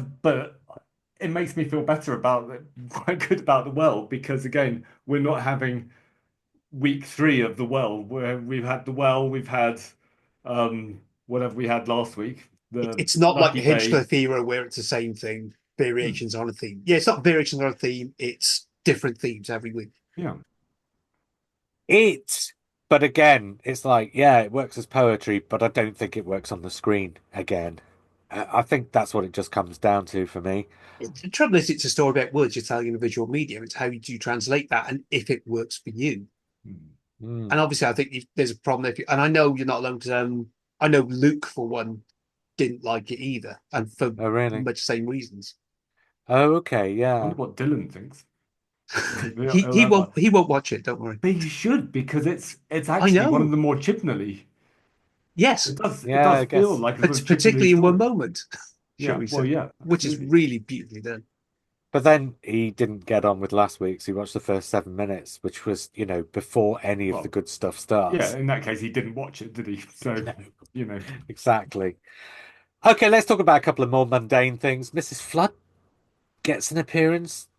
it makes me feel better about it, quite good about the well because again, we're not having week three of the well where we've had the well, we've had whatever we had last week, the It's not like Lucky a Bay. Hinchcliffe era where it's the same thing, Hmm, variations on a theme. Yeah, it's not variations on a theme, it's different themes every week. yeah. It, but again, it's like, yeah, it works as poetry, but I don't think it works on the screen again. I think that's what it just comes down to for me. The trouble is, it's a story about words you're telling in a visual medium. It's how do you translate that and if it works for you. Hmm. Mm. And obviously, I think there's a problem and I know you're not alone because I know Luke, for one, didn't like it either, and for Oh, really? much the same reasons. Oh, okay, I yeah. wonder what Dylan thinks. he He'll he have a, won't he won't watch it. Don't worry. but he should because it's I actually one of know. the more Chibnally. Yes, It Yeah, does I feel guess. like a sort but of Chibnally particularly in one story. moment, shall Yeah, we well, say, yeah, which is absolutely. really beautifully done. But then he didn't get on with last week's. He watched the first 7 minutes, which was, before any of the Well, good stuff yeah, starts. in that case, he didn't watch it, did he? So, No, you know, exactly. Okay, let's talk about a couple of more mundane things. Mrs. Flood gets an appearance.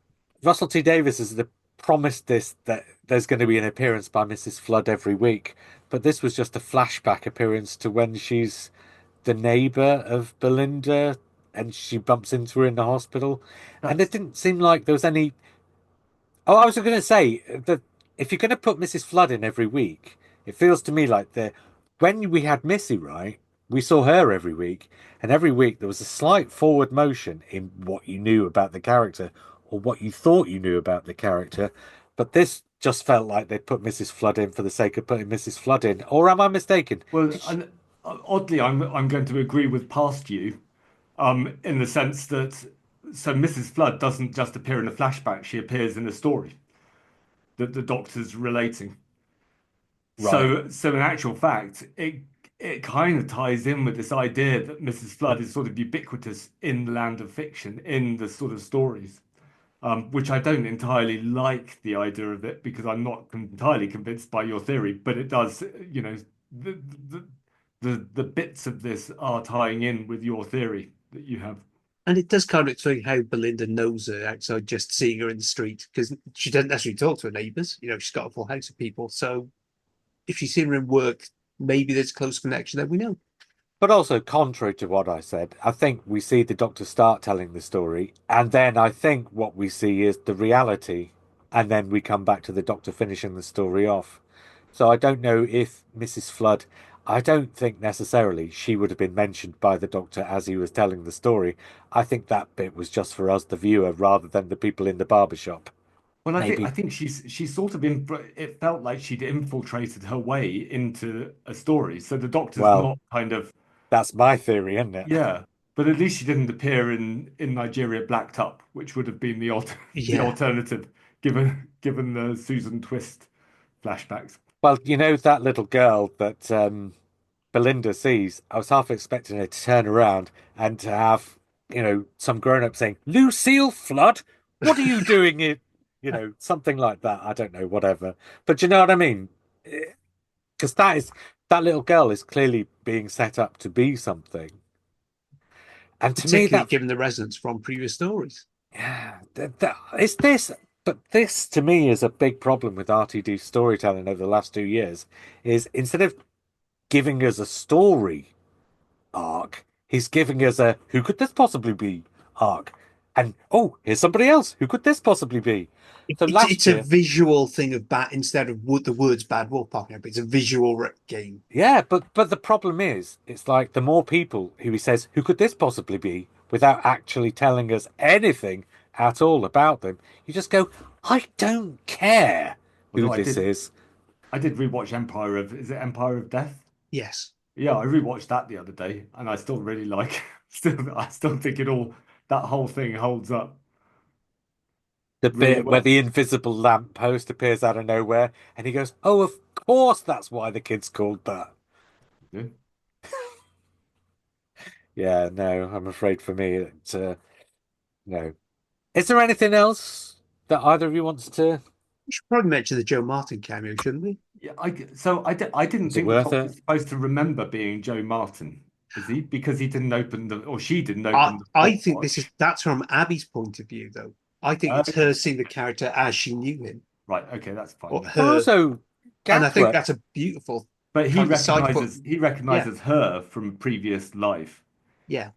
Russell T Davies has promised this that there's going to be an appearance by Mrs. Flood every week, but this was just a flashback appearance to when she's the neighbor of Belinda and she bumps into her in the hospital. And it that's didn't seem like there was any. Oh, I was going to say that if you're going to put Mrs. Flood in every week, it feels to me like when we had Missy, right, we saw her every week, and every week there was a slight forward motion in what you knew about the character or what you thought you knew about the character. But this just felt like they'd put Mrs. Flood in for the sake of putting Mrs. Flood in. Or am I mistaken? well, Did she... and oddly, I'm going to agree with past you, in the sense that so Mrs. Flood doesn't just appear in a flashback; she appears in a story that the Doctor's relating. Right. So in actual fact, it kind of ties in with this idea that Mrs. Flood is sort of ubiquitous in the land of fiction, in the sort of stories, which I don't entirely like the idea of it because I'm not entirely convinced by your theory, but it does, the the the bits of this are tying in with your theory that you have. And it does kind of explain how Belinda knows her outside just seeing her in the street because she doesn't necessarily talk to her neighbours. She's got a full house of people. So if she's seen her in work, maybe there's a close connection that we know. But also, contrary to what I said, I think we see the Doctor start telling the story, and then I think what we see is the reality, and then we come back to the Doctor finishing the story off. So I don't know if Mrs. Flood, I don't think necessarily she would have been mentioned by the Doctor as he was telling the story. I think that bit was just for us, the viewer, rather than the people in the barber shop. Well, I Maybe. think she's sort of in. It felt like she'd infiltrated her way into a story, so the Doctor's Well, not kind of. that's my theory, isn't it? Yeah, but at least she didn't appear in Nigeria blacked up, which would have been the Yeah. alternative given the Susan Twist flashbacks. Well, that little girl that Belinda sees, I was half expecting her to turn around and to have, some grown up saying, Lucille Flood, what are you doing here? Something like that. I don't know, whatever. But you know what I mean? Because that little girl is clearly being set up to be something. And to me, Particularly given the resonance from previous stories. yeah, is this. But this to me is a big problem with RTD storytelling over the last 2 years, is instead of giving us a story arc, he's giving us a who could this possibly be arc. And oh, here's somebody else. Who could this possibly be? So It's last a year, visual thing of bat instead of the words bad wolf popping up. It's a visual game. yeah, but the problem is, it's like the more people who he says, who could this possibly be, without actually telling us anything at all about them, you just go, I don't care who Although this is. I did rewatch Empire of, is it Empire of Death? Yes. Yeah, I rewatched that the other day, and I still really like. I still think that whole thing holds up The really bit where well. the invisible lamp post appears out of nowhere, and he goes, oh, of course that's why the kid's called that. Yeah. Yeah, no, I'm afraid for me, no. Is there anything else that either of you wants to? We should probably mention the Joe Martin cameo, shouldn't we? Yeah, I didn't Is it think the worth doctor's it? supposed to remember being Joe Martin, is he? Because he didn't open the, or she didn't I open the I think stopwatch. that's from Abby's point of view, though. I think it's Okay, her seeing the character as she knew him, right. Okay, that's fine or then. But her, also, and I gag think work. that's a beautiful But kind of side put. he Yeah, recognizes her from previous life. yeah.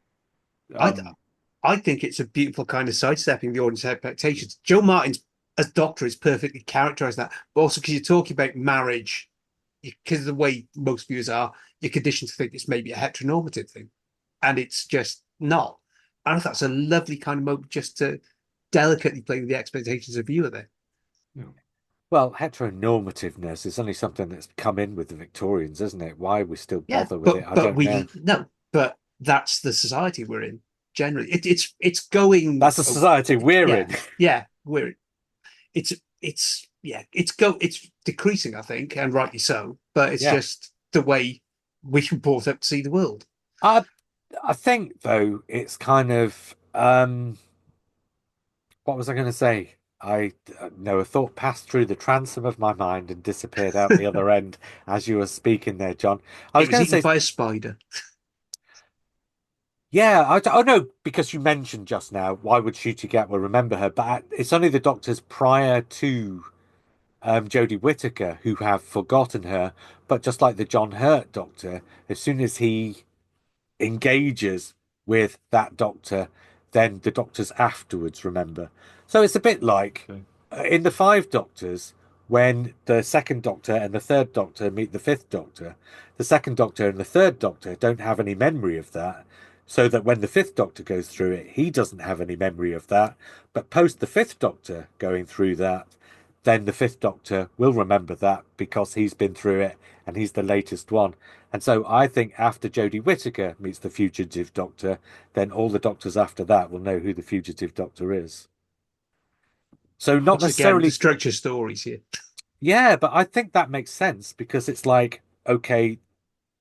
I Um, I think it's a beautiful kind of sidestepping the audience expectations. Joe Martin's as Doctor is perfectly characterized that, but also because you're talking about marriage, because of the way most viewers are, you're conditioned to think it's maybe a heteronormative thing, and it's just not. And I thought that's a lovely kind of moment just to delicately play with the expectations of viewer there. yeah. Well, heteronormativeness is only something that's come in with the Victorians, isn't it? Why we still Yeah, bother with it, I but don't know. we no, but that's the society we're in generally. It's going. That's the society we're Yeah, in. yeah, we're it's decreasing, I think, and rightly so. But it's Yeah. just the way we were brought up to see the world. I I think though it's kind of what was I going to say? I no, a thought passed through the transom of my mind and disappeared out the other end as you were speaking there, John. I It was was going to eaten say, by a spider. yeah, oh no, because you mentioned just now, why would Ncuti Gatwa remember her? But it's only the doctors prior to Jodie Whittaker who have forgotten her. But just like the John Hurt Doctor, as soon as he engages with that doctor, then the doctors afterwards remember. So it's a bit like Okay. in the Five Doctors, when the second Doctor and the third Doctor meet the fifth Doctor, the second Doctor and the third Doctor don't have any memory of that. So that when the fifth Doctor goes through it, he doesn't have any memory of that. But post the fifth Doctor going through that, then the fifth Doctor will remember that because he's been through it and he's the latest one. And so I think after Jodie Whittaker meets the fugitive Doctor, then all the Doctors after that will know who the fugitive Doctor is. So not Once again, the necessarily, structure stories here. yeah, but I think that makes sense because it's like, okay,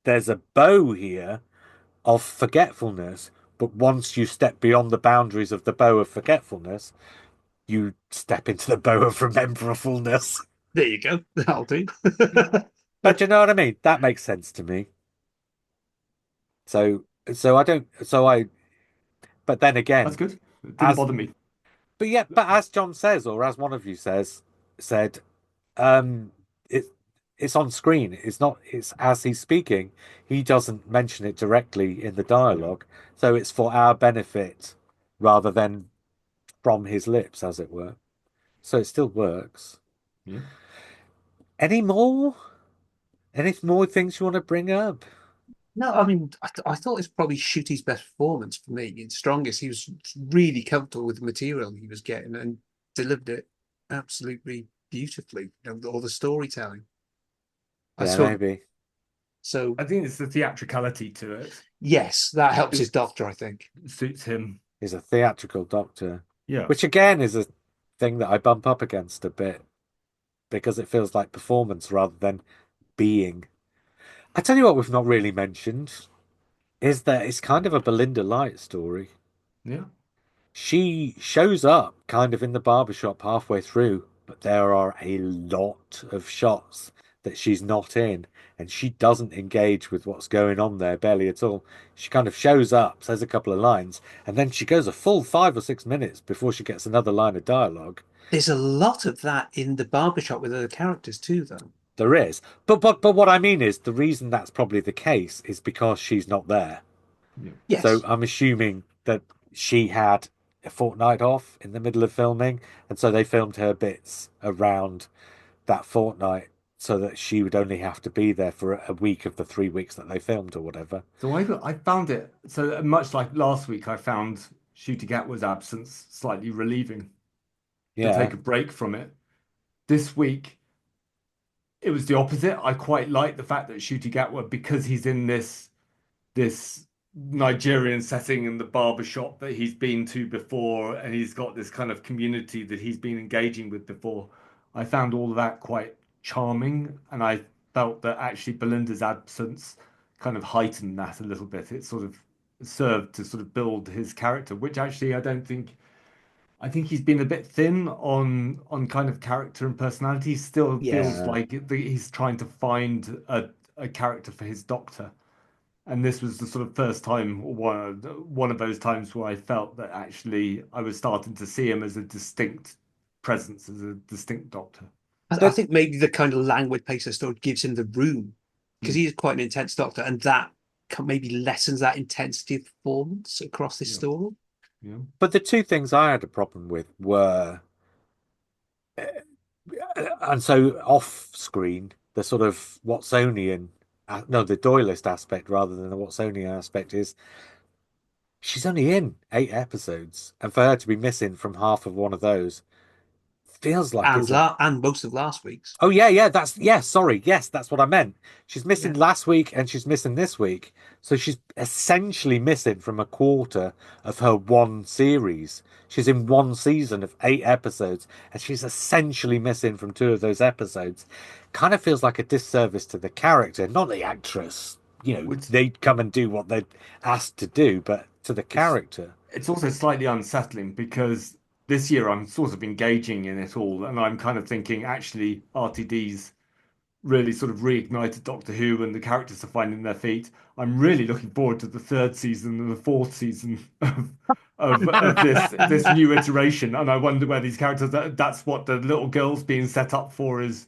there's a bow here of forgetfulness, but once you step beyond the boundaries of the bow of forgetfulness, you step into the bow of rememberfulness. There you go. That'll do. But you know what I mean? That makes sense to me. So I don't, so I, but then That's again, good. It didn't as bother me. but yeah, but as John says, or as one of you said, um, it it's on screen. It's not. It's as he's speaking. He doesn't mention it directly in the Yeah. dialogue, so it's for our benefit rather than from his lips, as it were. So it still works. Yeah. Any more? Any more things you want to bring up? No, I mean, I thought it's probably Shooty's best performance for me. In strongest, he was really comfortable with the material he was getting and delivered it absolutely beautifully. All the storytelling. I Yeah, thought maybe. so. I think it's the theatricality to it. Yes, that helps his It doctor, I think. suits him. He's a theatrical doctor, Yeah. which again is a thing that I bump up against a bit because it feels like performance rather than being. I tell you what, we've not really mentioned is that it's kind of a Belinda Light story. Yeah. She shows up kind of in the barbershop halfway through, but there are a lot of shots that she's not in, and she doesn't engage with what's going on there barely at all. She kind of shows up, says a couple of lines, and then she goes a full 5 or 6 minutes before she gets another line of dialogue. There's a lot of that in the barbershop with other characters too, though. There is, but what I mean is the reason that's probably the case is because she's not there. Yeah. So Yes. I'm assuming that she had a fortnight off in the middle of filming, and so they filmed her bits around that fortnight so that she would only have to be there for a week of the 3 weeks that they filmed or whatever. So I found it so much like last week. I found Shooty Gatwa's absence slightly relieving to take Yeah. a break from it. This week, it was the opposite. I quite like the fact that Shooty Gatwa, because he's in this Nigerian setting in the barber shop that he's been to before, and he's got this kind of community that he's been engaging with before. I found all of that quite charming, and I felt that actually Belinda's absence kind of heightened that a little bit. It sort of served to sort of build his character, which actually I don't think I think he's been a bit thin on kind of character and personality. He still feels Yes. Yeah. like he's trying to find a character for his doctor. And this was the sort of first time, one of those times where I felt that actually I was starting to see him as a distinct presence, as a distinct doctor. I The think maybe the kind of languid pace of story gives him the room because Mm, he's quite an intense doctor, and that maybe lessens that intensity of performance across this yeah, story. yeah. but the two things I had a problem with were, and so off screen, the sort of Watsonian, no, the Doylist aspect rather than the Watsonian aspect is she's only in 8 episodes, and for her to be missing from half of one of those feels like And it's a and most of last week's. Oh yeah, yeah, sorry. Yes, that's what I meant. She's missing Yeah. last week and she's missing this week. So she's essentially missing from a quarter of her one series. She's in one season of 8 episodes and she's essentially missing from two of those episodes. Kind of feels like a disservice to the character, not the actress. Which They come and do what they're asked to do, but to the it's character. it's also slightly unsettling because this year I'm sort of engaging in it all, and I'm kind of thinking actually RTD's really sort of reignited Doctor Who and the characters are finding their feet. I'm really looking forward to the third season and the fourth season of this new iteration, and I wonder where these characters that's what the little girl's being set up for is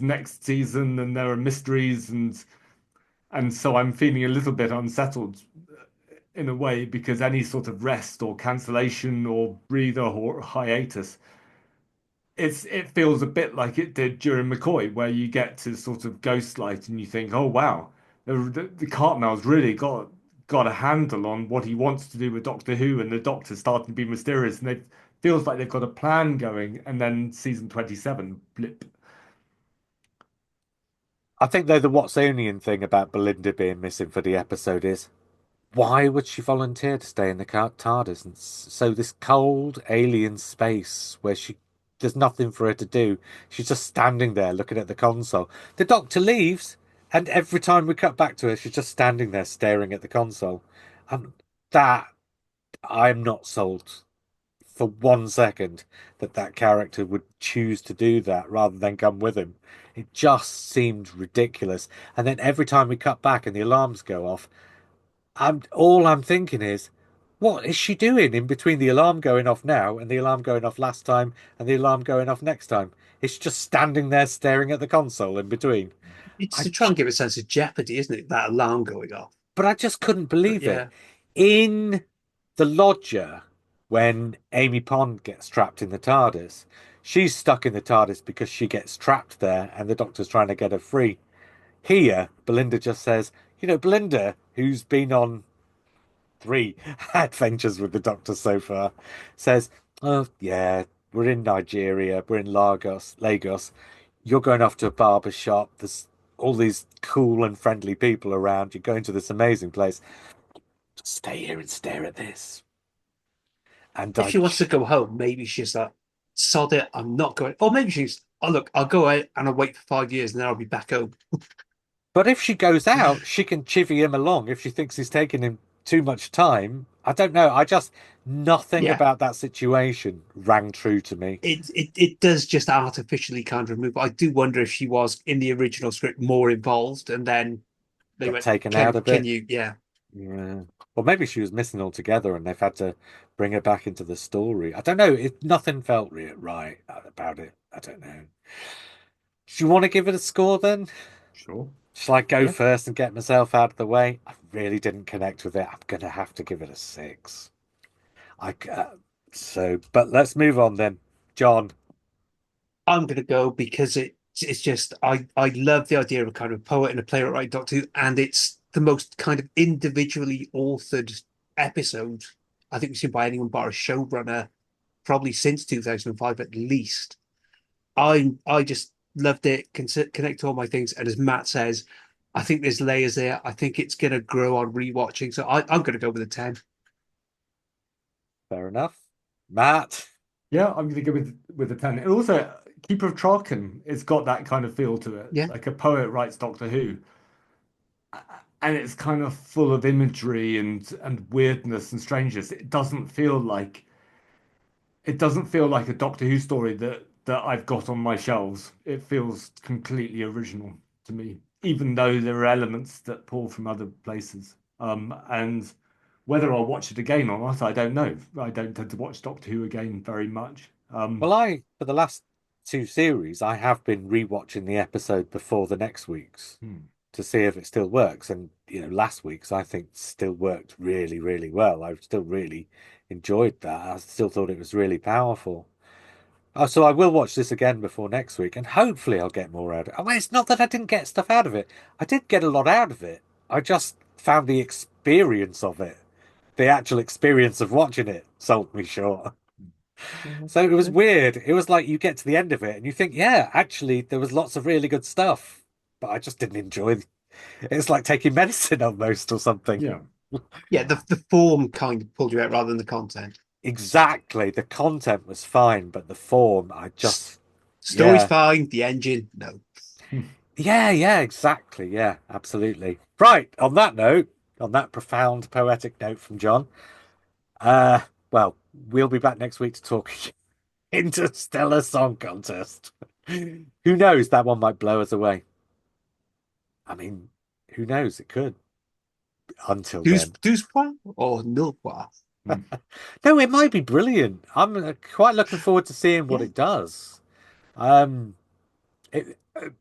next season, and there are mysteries and so I'm feeling a little bit unsettled in a way because any sort of rest or cancellation or breather or hiatus it feels a bit like it did during McCoy, where you get to sort of ghostlight and you think, oh wow, the Cartmel's really got a handle on what he wants to do with Doctor Who, and the Doctor's starting to be mysterious, and it feels like they've got a plan going, and then season 27 blip. I think though the Watsonian thing about Belinda being missing for the episode is why would she volunteer to stay in the TARDIS? And so this cold alien space where there's nothing for her to do. She's just standing there looking at the console. The doctor leaves, and every time we cut back to her, she's just standing there staring at the console. And that I'm not sold for 1 second that that character would choose to do that rather than come with him. It just seemed ridiculous. And then every time we cut back and the alarms go off, I'm thinking is, what is she doing in between the alarm going off now and the alarm going off last time and the alarm going off next time? It's just standing there staring at the console in between. It's I, to try and give a sense of jeopardy, isn't it? That alarm going off. but I just couldn't But believe it. yeah, In the lodger, when Amy Pond gets trapped in the TARDIS, she's stuck in the TARDIS because she gets trapped there and the doctor's trying to get her free. Here, Belinda just says, Belinda, who's been on three adventures with the Doctor so far, says, "Oh yeah, we're in Nigeria, we're in Lagos. You're going off to a barber shop. There's all these cool and friendly people around. You're going to this amazing place. Just stay here and stare at this." And if she wants to go home, maybe she's like, sod it, I'm not going. Or maybe she's, oh look, I'll go out and I'll wait for 5 years and then I'll be back home. but if she goes out, she can chivvy him along if she thinks he's taking him too much time. I don't know. I just nothing Yeah, about that situation rang true to me. it does just artificially kind of remove. But I do wonder if she was in the original script more involved, and then they Got went, taken out of can it. you?" Yeah, Yeah. Well, maybe she was missing altogether, and they've had to bring her back into the story. I don't know. Nothing felt right about it. I don't know. Do you want to give it a score then? Sure. Shall I go Yeah. first and get myself out of the way? I really didn't connect with it. I'm gonna have to give it a six. I but let's move on then, John. I'm gonna go because it's just I love the idea of a kind of poet and a playwright writing Doctor Who, and it's the most kind of individually authored episode I think we've seen by anyone bar a showrunner probably since 2005 at least. I just loved it, connect to all my things, and as Matt says, I think there's layers there. I think it's gonna grow on rewatching, so I'm gonna go with a 10. Fair enough. Matt. Yeah, I'm going to go with a 10. And also, Keeper of Traken, it's got that kind of feel to it. Yeah, Like a poet writes Doctor Who, and it's kind of full of imagery and weirdness and strangeness. It doesn't feel like a Doctor Who story that I've got on my shelves. It feels completely original to me, even though there are elements that pull from other places. And whether I'll watch it again or not, I don't know. I don't tend to watch Doctor Who again very much. Well, for the last two series, I have been rewatching the episode before the next week's Hmm. to see if it still works. And, last week's I think still worked really, really well. I still really enjoyed that. I still thought it was really powerful. Oh, so I will watch this again before next week, and hopefully I'll get more out of it. I mean, it's not that I didn't get stuff out of it. I did get a lot out of it. I just found the experience of it, the actual experience of watching it, sold me short. So it was weird. It was like you get to the end of it and you think, yeah, actually, there was lots of really good stuff, but I just didn't enjoy it. It's like taking medicine almost or something. Yeah. yeah. The form kind of pulled you out rather than the content. Exactly. The content was fine, but the form, Story's yeah. fine. The engine, no. Yeah, exactly. Yeah, absolutely. Right. On that note, on that profound poetic note from John, uh, well, we'll be back next week to talk Interstellar Song Contest. Who knows? That one might blow us away. I mean, who knows? It could. Until then. Douze points or nil points. Hmm. No, it might be brilliant. I'm quite looking forward to seeing what Yeah, it does. Um,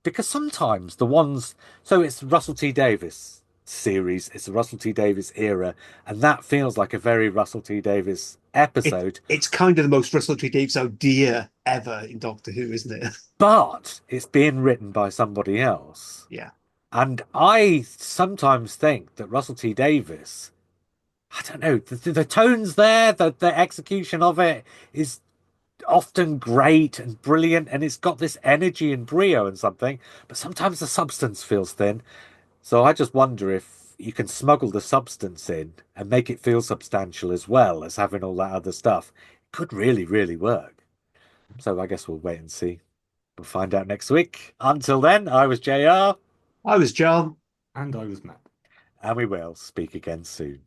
because sometimes the ones, so it's Russell T Davis series, it's the Russell T Davis era, and that feels like a very Russell T Davis episode, it's kind of the most Russell T Davies idea ever in Doctor Who, isn't it? but it's being written by somebody else. Yeah. And I sometimes think that Russell T Davis, I don't know, the tones there, the execution of it is often great and brilliant, and it's got this energy and brio and something, but sometimes the substance feels thin. So I just wonder if you can smuggle the substance in and make it feel substantial as well as having all that other stuff. It could really, really work. So I guess we'll wait and see. We'll find out next week. Until then, I was JR, I was John. And I was Matt. and we will speak again soon.